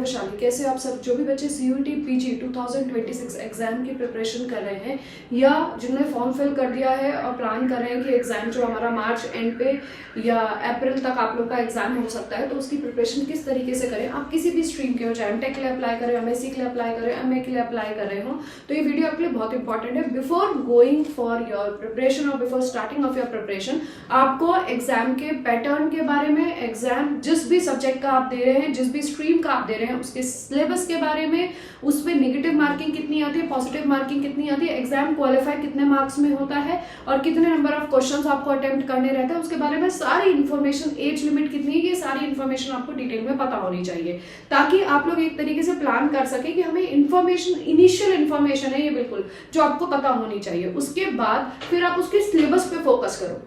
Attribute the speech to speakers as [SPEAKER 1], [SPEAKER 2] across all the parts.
[SPEAKER 1] वैशाली। कैसे आप सब जो भी बच्चे CUET PG 2026 एग्जाम की प्रिपरेशन कर रहे हैं या जिन्होंने फॉर्म फिल कर दिया है और प्लान कर रहे हैं कि एग्जाम जो हमारा मार्च एंड पे या अप्रैल तक आप लोग का एग्जाम हो सकता है, तो उसकी प्रिपरेशन किस तरीके से करें। आप किसी भी स्ट्रीम के हो, चाहे एमटेक के लिए अप्लाई करें, MSc के लिए अप्लाई करें, MA के लिए अप्लाई कर रहे हो, तो ये वीडियो आपके लिए बहुत इंपॉर्टेंट है। Before going for your preparation और before starting of your preparation, आपको एग्जाम के पैटर्न के बारे में, एग्जाम जिस भी सब्जेक्ट का आप दे रहे हैं, जिस भी स्ट्रीम का आप दे रहे हैं, उसके सिलेबस के बारे में, उसमें नेगेटिव मार्किंग कितनी आती है, पॉजिटिव मार्किंग कितनी आती है, एग्जाम क्वालिफाई कितने मार्क्स में होता है और कितने नंबर ऑफ क्वेश्चंस आपको अटेम्प्ट करने रहते हैं, उसके बारे में सारी इन्फॉर्मेशन, एज लिमिट कितनी है, ये सारी इन्फॉर्मेशन आपको डिटेल में पता होनी चाहिए, ताकि आप लोग एक तरीके से प्लान कर सके कि हमें इन्फॉर्मेशन, इनिशियल इन्फॉर्मेशन है ये बिल्कुल जो आपको पता होनी चाहिए। उसके बाद फिर आप उसके सिलेबस पे फोकस करो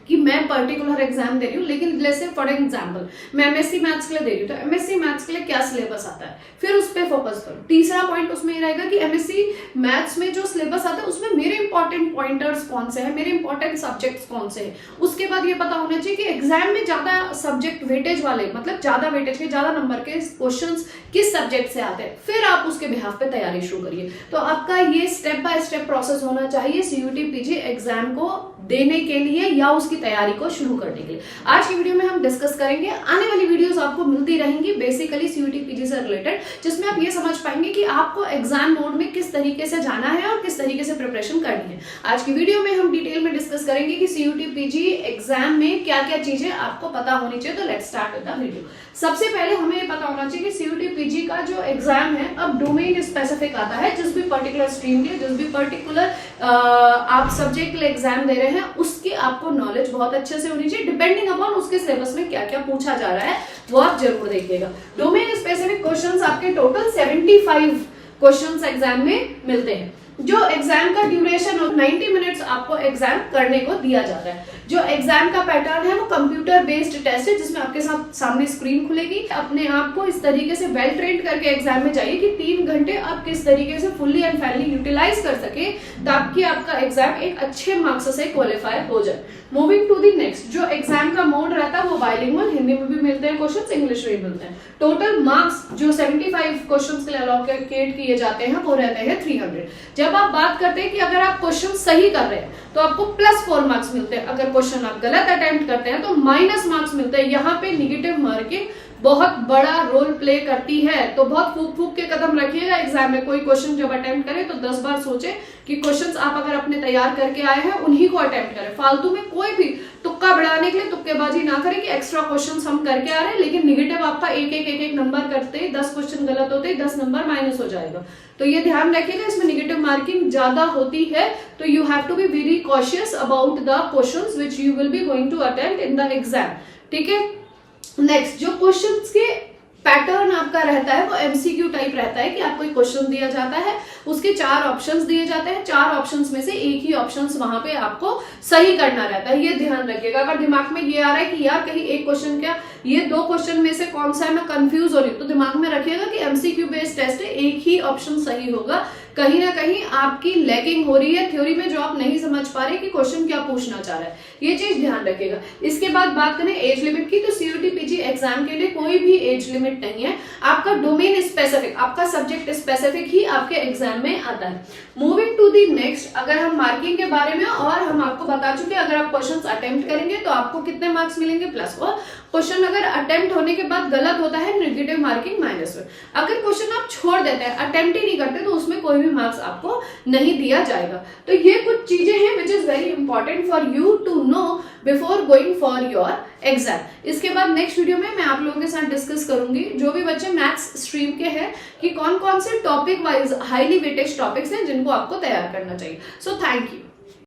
[SPEAKER 1] कि मैं पर्टिकुलर एग्जाम दे रही हूँ, लेकिन जैसे फॉर एग्जाम्पल मैं MSc मैथ्स के लिए दे रही हूँ, तो MSc मैथ्स के लिए क्या सिलेबस आता है, फिर उस पर फोकस करो। तीसरा पॉइंट उसमें ये रहेगा कि MSc मैथ्स में जो सिलेबस आता है उसमें मेरे इंपॉर्टेंट पॉइंटर्स कौन से हैं, मेरे इंपॉर्टेंट सब्जेक्ट्स कौन से हैं। उसके बाद ये पता होना चाहिए कि एग्जाम में ज्यादा सब्जेक्ट वेटेज वाले, मतलब ज्यादा वेटेज के, ज्यादा नंबर के क्वेश्चन किस सब्जेक्ट से आते हैं, फिर आप उसके बिहाफ पे तैयारी शुरू करिए। तो आपका ये स्टेप बाय स्टेप प्रोसेस होना चाहिए CUET PG एग्जाम को देने के लिए या उसकी तैयारी को शुरू करने के लिए। आज की वीडियो में हम डिस्कस करेंगे, आने वाली वीडियोस आपको मिलती रहेंगी बेसिकली CUET PG से रिलेटेड, जिसमें आप ये समझ पाएंगे कि आपको एग्जाम मोड में किस तरीके से जाना है और किस तरीके से प्रिपरेशन करनी है। आज की वीडियो में हम डिटेल में डिस्कस करेंगे कि CUET PG एग्जाम में क्या क्या चीजें आपको पता होनी चाहिए। तो let's start with the video. सबसे पहले हमें ये पता होना चाहिए कि CUET PG का जो एग्जाम है अब डोमेन स्पेसिफिक आता है। जिस भी पर्टिकुलर स्ट्रीम के, जिस भी पर्टिकुलर आप सब्जेक्ट के लिए एग्जाम दे रहे हैं, उसकी आपको नॉलेज बहुत अच्छे से होनी चाहिए। डिपेंडिंग अपॉन उसके सिलेबस में क्या क्या पूछा जा रहा है वो आप जरूर देखिएगा। डोमेन स्पेसिफिक क्वेश्चंस आपके टोटल 75 क्वेश्चंस एग्जाम में मिलते हैं। जो एग्जाम का ड्यूरेशन 90 मिनट्स आपको एग्जाम करने को दिया जाता है। जो एग्जाम का पैटर्न है वो कंप्यूटर बेस्ड टेस्ट है, जिसमें आपके साथ सामने स्क्रीन खुलेगी। अपने आप को इस तरीके से वेल ट्रेंड करके एग्जाम में जाइए कि 3 घंटे आप किस तरीके से फुल्ली एंड फाइनली यूटिलाइज कर सके, ताकि आपका एग्जाम एक अच्छे मार्क्स से क्वालिफाई हो जाए। मूविंग टू दी नेक्स्ट, जो एग्जाम का मोड रहता है वो बाइलिंगुअल, हिंदी में भी मिलते हैं क्वेश्चन, इंग्लिश में भी मिलते हैं। टोटल मार्क्स जो 75 क्वेश्चन के लिए अलोकेट किए जाते हैं वो रहते हैं 300। जब आप बात करते हैं कि अगर आप क्वेश्चन सही कर रहे हैं तो आपको +4 मार्क्स मिलते हैं, अगर क्वेश्चन आप गलत अटेम्प्ट करते हैं तो माइनस मार्क्स मिलते हैं। यहाँ पे निगेटिव मार्किंग बहुत बड़ा रोल प्ले करती है, तो बहुत फूक फूक के कदम रखिएगा। एग्जाम में कोई क्वेश्चन जब अटेम्प्ट करें तो 10 बार सोचे कि क्वेश्चंस आप अगर अपने तैयार करके आए हैं उन्हीं को अटेम्प्ट करें। फालतू में कोई भी तुक्का बढ़ाने के लिए तुक्केबाजी ना करें कि एक्स्ट्रा क्वेश्चंस हम करके आ रहे हैं, लेकिन निगेटिव आपका एक नंबर करते ही 10 क्वेश्चन गलत होते ही 10 नंबर माइनस हो जाएगा। तो ये ध्यान रखिएगा, इसमें निगेटिव मार्किंग ज्यादा होती है, तो you have to be very cautious about the questions which you will be going to attempt in the exam. ठीक है, नेक्स्ट जो क्वेश्चंस के पैटर्न आपका रहता है वो MCQ टाइप रहता है कि आपको एक क्वेश्चन दिया जाता है, उसके 4 ऑप्शंस दिए जाते हैं, 4 ऑप्शंस में से एक ही ऑप्शंस वहां पे आपको सही करना रहता है। ये ध्यान रखिएगा। अगर दिमाग में ये आ रहा है कि यार कहीं एक क्वेश्चन क्या, ये 2 क्वेश्चन में से कौन सा है, मैं कंफ्यूज हो रही हूँ, तो दिमाग में रखिएगा कि MCQ बेस्ड टेस्ट है, एक ही ऑप्शन सही होगा। कहीं ना कहीं आपकी लैकिंग हो रही है थ्योरी में, जो आप नहीं समझ पा रहे कि क्वेश्चन क्या पूछना चाह रहा है, ये चीज ध्यान रखिएगा। इसके बाद बात करें एज लिमिट की, तो CUET PG एग्जाम के लिए कोई भी एज लिमिट नहीं है। आपका डोमेन स्पेसिफिक, आपका सब्जेक्ट स्पेसिफिक ही आपके एग्जाम में आता है। मूविंग टू दी नेक्स्ट, अगर हम मार्किंग के बारे में, और हम आपको बता चुके अगर आप क्वेश्चन अटेम्प्ट करेंगे तो आपको कितने मार्क्स मिलेंगे, +4। क्वेश्चन अगर अटेम्प्ट होने के बाद गलत होता है, नेगेटिव मार्किंग -1। अगर क्वेश्चन आप छोड़ देते हैं, अटेम्प्ट ही नहीं करते, तो उसमें कोई भी मार्क्स आपको नहीं दिया जाएगा। तो ये कुछ चीजें हैं which is very important for you to know before going for your exam. इसके बाद नेक्स्ट वीडियो में मैं आप लोगों के साथ डिस्कस करूंगी, जो भी बच्चे मैथ्स स्ट्रीम के हैं, कि कौन कौन से topic wise highly weightage topics हैं जिनको आपको तैयार करना चाहिए। So thank you.